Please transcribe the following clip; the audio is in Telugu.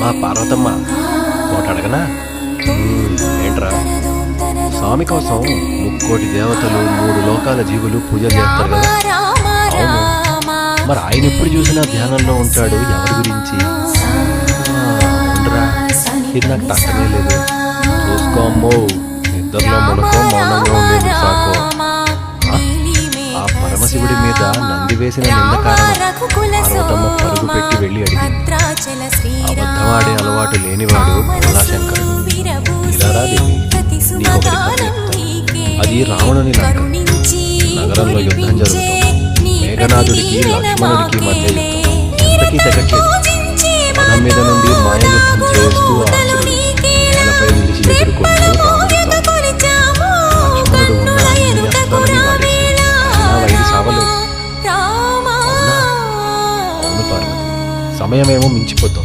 అమ్మా పార్వతమ్మ ఒకటి అడగనా? ఏంట్రా? స్వామి కోసం 3,000,000 దేవతలు 3 లోకాల జీవులు పూజలు చేస్తారు కదా. అవును, మరి ఆయన ఎప్పుడు చూసినా ధ్యానంలో ఉంటాడు. ఎవరి గురించి? ఉండరా, ఇది నాకు తట్టనే లేదు. చూసుకో అమ్మో, నిద్రలో ముడకో మౌనంగా ఉండేది సాకో. ఆ పరమశివుడి మీద నంది వేసిన నింద కారణం పార్వతమ్మ పరుగు పెట్టి వెళ్ళి అడిగింది. అబద్ధమాడే అలవాటు లేనివాడు భోళాశంకరుడు. ఇలారా దేవి, నీకొకటి కథ చెప్తాను. అది రావణుని లంక. నగరంలో యుద్ధం జరుగుతుంది. మేఘనాథుడికి లక్ష్మణుడికి మధ్య యుద్ధం. ఎంతకీ తగ్గట్లేదు. పదం మీద నుండి మాయ యుద్ధం చేస్తూ ఆసురుడు నేలపై నిలిచి ఎదుర్కొంటూ రాముడితో లక్ష్మణుడు ఉన్న అన్ని అస్త్రాలని వాడేశాడు. అయినా వైరి సావలేదు. అవును పార్వతి, సమయమేమో మించిపోతాం.